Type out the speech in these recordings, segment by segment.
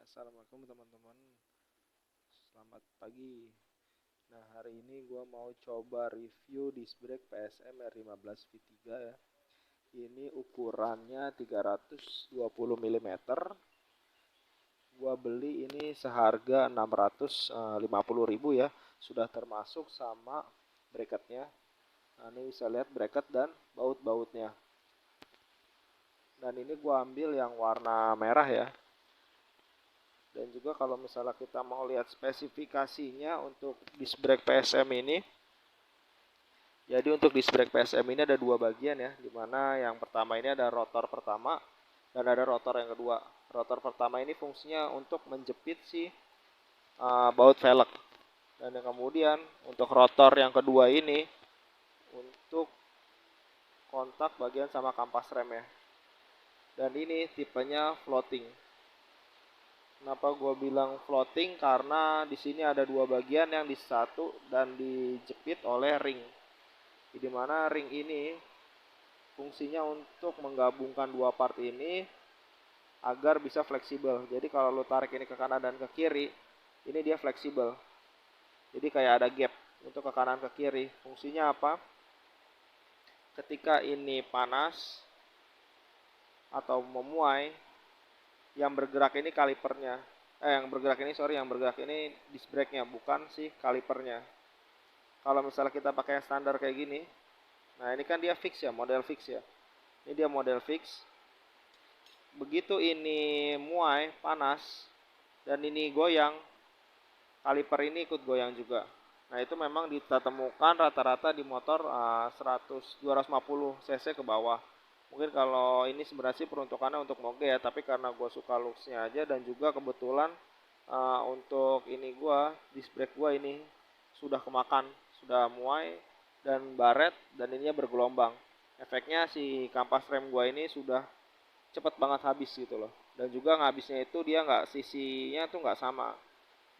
Assalamualaikum teman-teman, selamat pagi. Nah, hari ini gue mau coba review disc brake PSM R15 V3 ya. Ini ukurannya 320 mm. Gue beli ini seharga 650.000 ya. Sudah termasuk sama bracketnya. Nah, ini bisa lihat bracket dan baut-bautnya. Dan ini gue ambil yang warna merah ya. Dan juga kalau misalnya kita mau lihat spesifikasinya untuk disc brake PSM ini, jadi untuk disc brake PSM ini ada dua bagian ya, dimana yang pertama ini ada rotor pertama dan ada rotor yang kedua. Rotor pertama ini fungsinya untuk menjepit si baut velg, dan yang kemudian untuk rotor yang kedua ini untuk kontak bagian sama kampas rem ya. Dan ini tipenya floating. Kenapa gue bilang floating? Karena di sini ada dua bagian yang disatu dan dijepit oleh ring. Di mana ring ini fungsinya untuk menggabungkan dua part ini agar bisa fleksibel. Jadi kalau lo tarik ini ke kanan dan ke kiri, ini dia fleksibel. Jadi kayak ada gap untuk ke kanan ke kiri. Fungsinya apa? Ketika ini panas atau memuai, yang bergerak ini kalipernya. Yang bergerak ini disc brake-nya, bukan si kalipernya. Kalau misalnya kita pakai standar kayak gini, nah ini kan dia fix ya, model fix ya. Ini dia model fix. Begitu ini muai, panas, dan ini goyang, kaliper ini ikut goyang juga. Nah itu memang kita temukan rata-rata di motor 250 cc ke bawah. Mungkin kalau ini sebenarnya sih peruntukannya untuk moge ya, tapi karena gue suka looksnya aja, dan juga kebetulan untuk ini gue, disc brake gue ini sudah kemakan, sudah muai dan baret, dan ininya bergelombang. Efeknya si kampas rem gue ini sudah cepet banget habis gitu loh. Dan juga ngabisnya itu dia nggak, sisinya tuh nggak sama.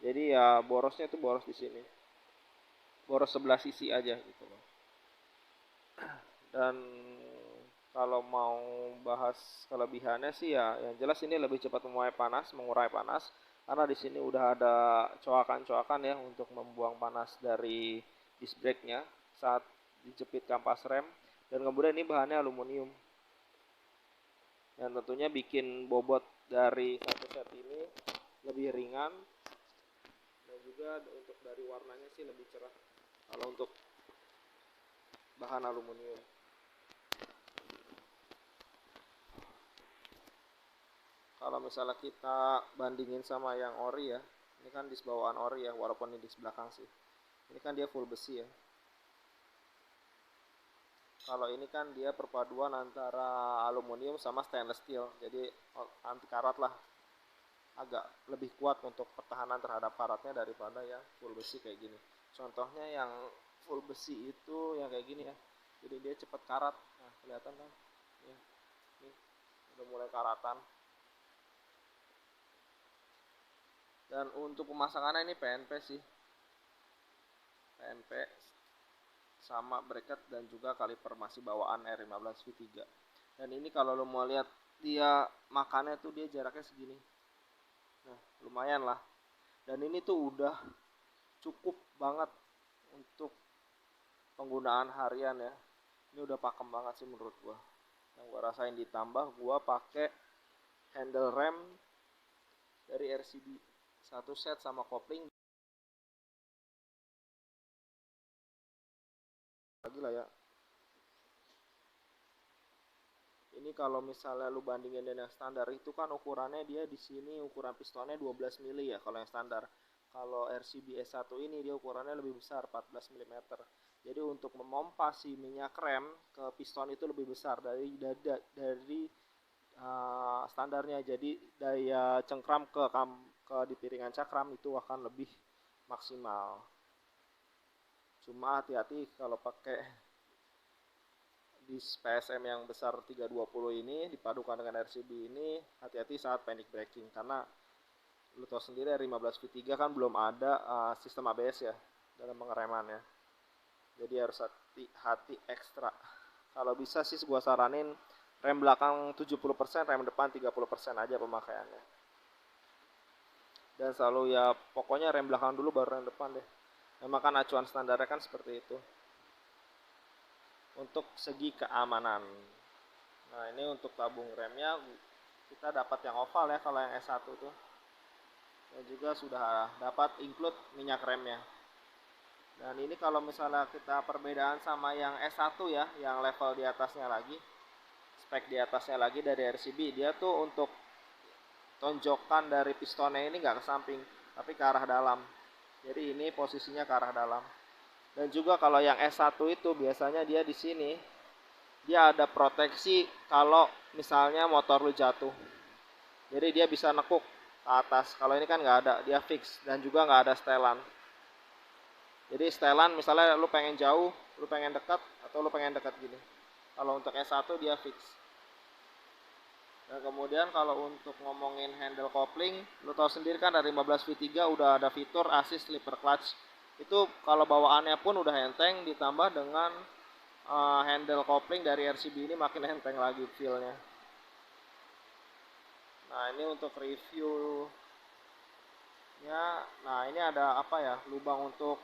Jadi ya borosnya tuh boros di sini, boros sebelah sisi aja gitu loh. Dan kalau mau bahas kelebihannya sih ya, yang jelas ini lebih cepat mengurai panas, karena di sini udah ada coakan-coakan ya untuk membuang panas dari disc brake-nya saat dijepit kampas rem. Dan kemudian ini bahannya aluminium, yang tentunya bikin bobot dari satu set ini lebih ringan, dan juga untuk dari warnanya sih lebih cerah kalau untuk bahan aluminium. Kalau misalnya kita bandingin sama yang ori ya, ini kan dis bawaan ori ya, walaupun ini dis belakang sih. Ini kan dia full besi ya. Kalau ini kan dia perpaduan antara aluminium sama stainless steel, jadi anti karat lah, agak lebih kuat untuk pertahanan terhadap karatnya daripada yang full besi kayak gini. Contohnya yang full besi itu yang kayak gini ya, jadi dia cepat karat. Nah kelihatan kan ya, nih udah mulai karatan. Dan untuk pemasangannya ini PNP sih, PNP sama bracket dan juga kaliper masih bawaan R15 V3. Dan ini kalau lo mau lihat dia makannya tuh dia jaraknya segini. Nah, lumayan lah. Dan ini tuh udah cukup banget untuk penggunaan harian ya. Ini udah pakem banget sih menurut gua. Yang gua rasain, ditambah gua pakai handle rem dari RCB satu set sama kopling lagi lah ya. Ini kalau misalnya lu bandingin dengan yang standar, itu kan ukurannya dia di sini ukuran pistonnya 12 mili ya kalau yang standar. Kalau RCB S1 ini dia ukurannya lebih besar, 14 mm. Jadi untuk memompa si minyak rem ke piston itu lebih besar dari standarnya. Jadi daya cengkram ke di piringan cakram itu akan lebih maksimal. Cuma hati-hati kalau pakai di PSM yang besar 320 ini dipadukan dengan RCB ini, hati-hati saat panic braking, karena lu tahu sendiri 15 V3 kan belum ada sistem ABS ya dalam pengereman ya. Jadi harus hati-hati ekstra. Kalau bisa sih gua saranin rem belakang 70%, rem depan 30% aja pemakaiannya. dan selalu ya pokoknya rem belakang dulu baru rem depan deh. Memang kan acuan standarnya kan seperti itu untuk segi keamanan. Nah ini untuk tabung remnya kita dapat yang oval ya kalau yang S1 tuh, dan juga sudah dapat include minyak remnya. Dan ini kalau misalnya kita perbedaan sama yang S1 ya, yang level di atasnya lagi, spek di atasnya lagi dari RCB, dia tuh untuk tonjokan dari pistonnya ini nggak ke samping, tapi ke arah dalam. Jadi ini posisinya ke arah dalam. Dan juga kalau yang S1 itu biasanya dia di sini, dia ada proteksi kalau misalnya motor lu jatuh. Jadi dia bisa nekuk ke atas. Kalau ini kan nggak ada, dia fix dan juga nggak ada setelan. Jadi setelan misalnya lu pengen jauh, lu pengen dekat, atau lu pengen dekat gini. Kalau untuk S1 dia fix. Dan kemudian kalau untuk ngomongin handle coupling, lu tahu sendiri kan dari 15V3 udah ada fitur assist slipper clutch. Itu kalau bawaannya pun udah enteng, ditambah dengan handle coupling dari RCB ini makin enteng lagi feel-nya. Nah ini untuk reviewnya. Nah ini ada apa ya, lubang untuk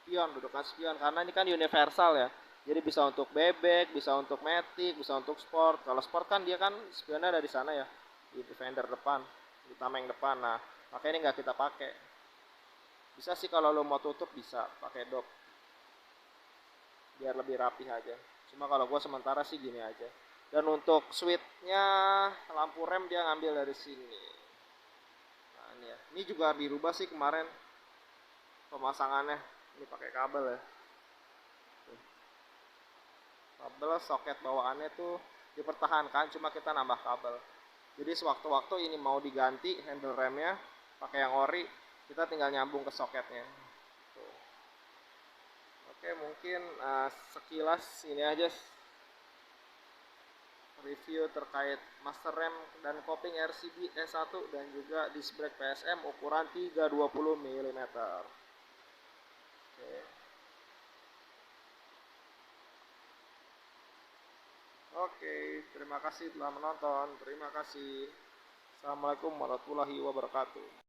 spion, dudukan spion, karena ini kan universal ya. Jadi bisa untuk bebek, bisa untuk matic, bisa untuk sport. Kalau sport kan dia kan spionnya ada di sana ya, di fender depan, di tameng depan. Nah makanya ini nggak kita pakai. Bisa sih kalau lo mau tutup bisa pakai dop, biar lebih rapih aja. Cuma kalau gue sementara sih gini aja. Dan untuk switchnya lampu rem dia ngambil dari sini. Nah ini ya, ini juga dirubah sih kemarin pemasangannya. Ini pakai kabel ya. Kabel soket bawaannya tuh dipertahankan, cuma kita nambah kabel. Jadi sewaktu-waktu ini mau diganti handle remnya pakai yang ori, kita tinggal nyambung ke soketnya. Tuh. Oke, mungkin sekilas ini aja review terkait master rem dan kopling RCB S1 dan juga disc brake PSM ukuran 320 mm. Oke. Oke, terima kasih telah menonton. Terima kasih. Assalamualaikum warahmatullahi wabarakatuh.